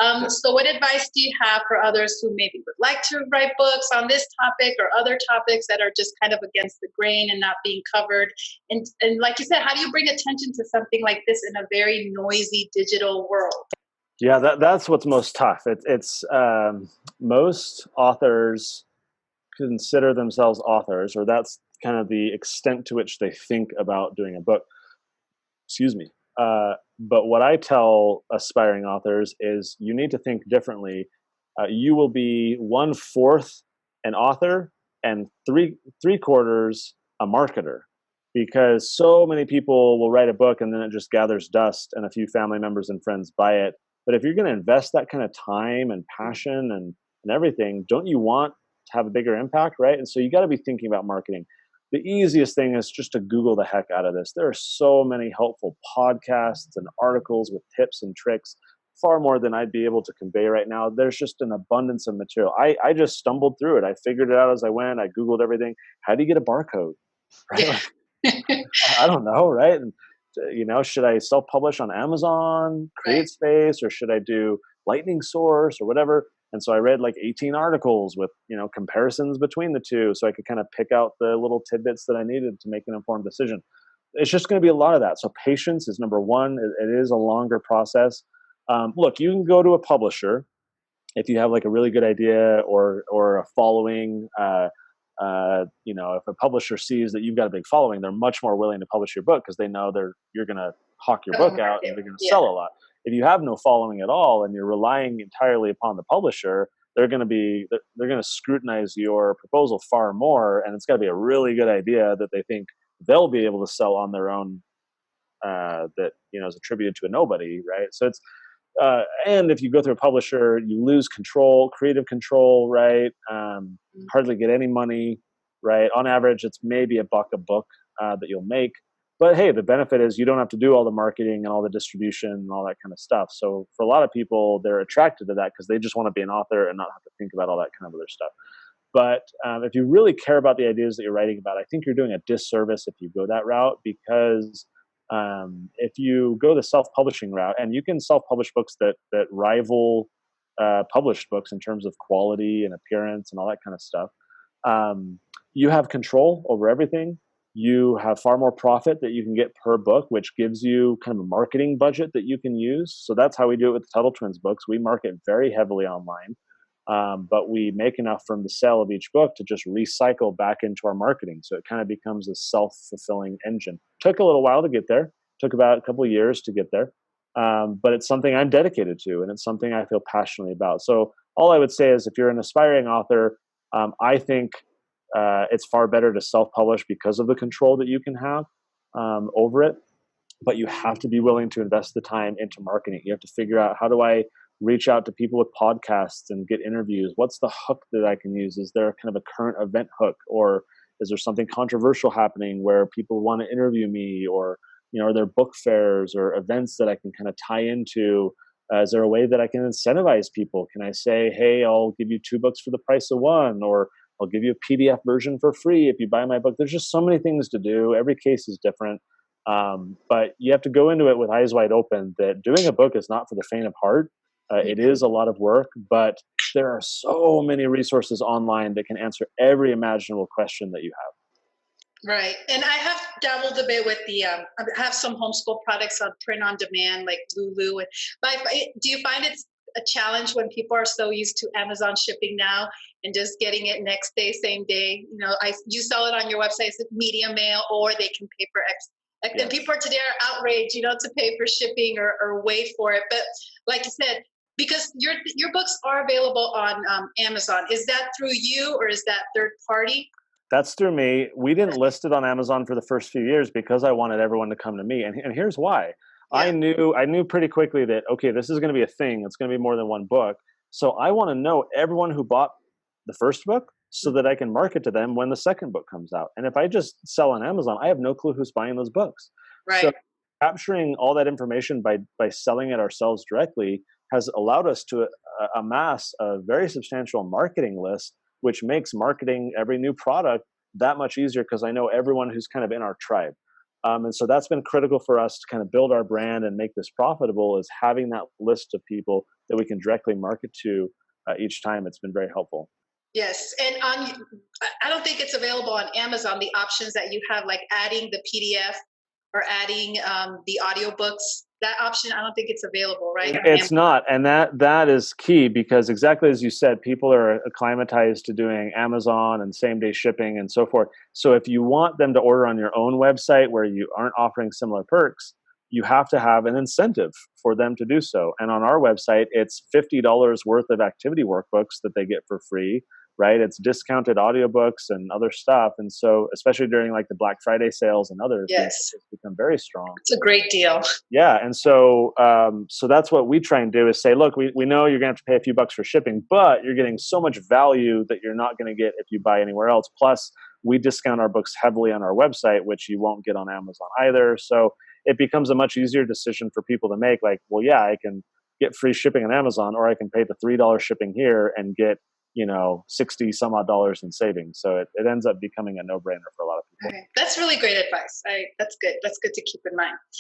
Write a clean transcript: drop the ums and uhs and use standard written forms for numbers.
So what advice do you have for others who maybe would like to write books on this topic or other topics that are just kind of against the grain and not being covered? And like you said, how do you bring attention to something like this in a very noisy digital world? Yeah, that's what's most tough. It's most authors consider themselves authors, or that's kind of the extent to which they think about doing a book. Excuse me. But what I tell aspiring authors is you need to think differently. You will be 1/4 an author and three quarters a marketer, because so many people will write a book and then it just gathers dust and a few family members and friends buy it. But if you're going to invest that kind of time and passion and everything, don't you want to have a bigger impact, right? And so you got to be thinking about marketing. The easiest thing is just to Google the heck out of this. There are so many helpful podcasts and articles with tips and tricks, far more than I'd be able to convey right now. There's just an abundance of material. I just stumbled through it. I figured it out as I went. I Googled everything. How do you get a barcode? Right? I don't know, right? And, should I self-publish on Amazon, Right. CreateSpace, or should I do Lightning Source or whatever? And so I read like 18 articles with, comparisons between the two so I could kind of pick out the little tidbits that I needed to make an informed decision. It's just going to be a lot of that. So patience is number one. It is a longer process. Look, you can go to a publisher if you have like a really good idea or a following. If a publisher sees that you've got a big following, they're much more willing to publish your book because they know you're going to hawk your book out and they're going to Yeah. sell a lot. If you have no following at all and you're relying entirely upon the publisher, they're going to scrutinize your proposal far more, and it's got to be a really good idea that they think they'll be able to sell on their own. That is attributed to a nobody, right? So it's and if you go through a publisher, you lose control, creative control, right? Hardly get any money, right? On average, it's maybe $1 a book that you'll make. But hey, the benefit is you don't have to do all the marketing and all the distribution and all that kind of stuff. So for a lot of people, they're attracted to that because they just want to be an author and not have to think about all that kind of other stuff. But if you really care about the ideas that you're writing about, I think you're doing a disservice if you go that route, because if you go the self-publishing route, and you can self-publish books that rival published books in terms of quality and appearance and all that kind of stuff, you have control over everything. You have far more profit that you can get per book, which gives you kind of a marketing budget that you can use. So that's how we do it with the Tuttle Twins books. We market very heavily online. But we make enough from the sale of each book to just recycle back into our marketing. So it kind of becomes a self-fulfilling engine. Took a little while to get there. Took about a couple of years to get there. But it's something I'm dedicated to, and it's something I feel passionately about. So all I would say is if you're an aspiring author, I think it's far better to self-publish because of the control that you can have over it. But you have to be willing to invest the time into marketing. You have to figure out, how do I reach out to people with podcasts and get interviews? What's the hook that I can use? Is there kind of a current event hook, or is there something controversial happening where people want to interview me, or are there book fairs or events that I can kind of tie into? Is there a way that I can incentivize people? Can I say, hey, I'll give you 2 books for the price of 1, or I'll give you a PDF version for free if you buy my book? There's just so many things to do. Every case is different. But you have to go into it with eyes wide open that doing a book is not for the faint of heart. It is a lot of work, but there are so many resources online that can answer every imaginable question that you have. Right. And I have dabbled a bit with I have some homeschool products on print on demand, like Lulu. But do you find it's a challenge when people are so used to Amazon shipping now and just getting it next day, same day? You sell it on your website, it's media mail, or they can pay for X. Yes. And people today are outraged, to pay for shipping or wait for it. But like you said, because your books are available on Amazon, is that through you or is that third party? That's through me. We didn't list it on Amazon for the first few years because I wanted everyone to come to me. And here's why. Yeah. I knew pretty quickly that, okay, this is going to be a thing. It's going to be more than one book. So I want to know everyone who bought the first book so that I can market to them when the second book comes out. And if I just sell on Amazon, I have no clue who's buying those books. Right. So capturing all that information by selling it ourselves directly has allowed us to amass a very substantial marketing list, which makes marketing every new product that much easier because I know everyone who's kind of in our tribe. And so that's been critical for us to kind of build our brand and make this profitable, is having that list of people that we can directly market to each time. It's been very helpful. Yes, and I don't think it's available on Amazon. The options that you have, like adding the PDF or adding the audiobooks, that option, I don't think it's available, right? On It's Amazon. not, and that is key because exactly as you said, people are acclimatized to doing Amazon and same day shipping and so forth. So if you want them to order on your own website where you aren't offering similar perks, you have to have an incentive for them to do so. And on our website, it's $50 worth of activity workbooks that they get for free, right? It's discounted audiobooks and other stuff. And so, especially during like the Black Friday sales and others, Yes, it's become very strong. it's a great deal. Yeah, and so so that's what we try and do is say, look, we know you're gonna have to pay a few bucks for shipping, but you're getting so much value that you're not gonna get if you buy anywhere else. Plus, we discount our books heavily on our website, which you won't get on Amazon either. So it becomes a much easier decision for people to make. Like, well, yeah, I can get free shipping on Amazon, or I can pay the $3 shipping here and get 60 some odd dollars in savings. So it ends up becoming a no brainer for a lot of people. Okay. That's really great advice. That's good. That's good to keep in mind.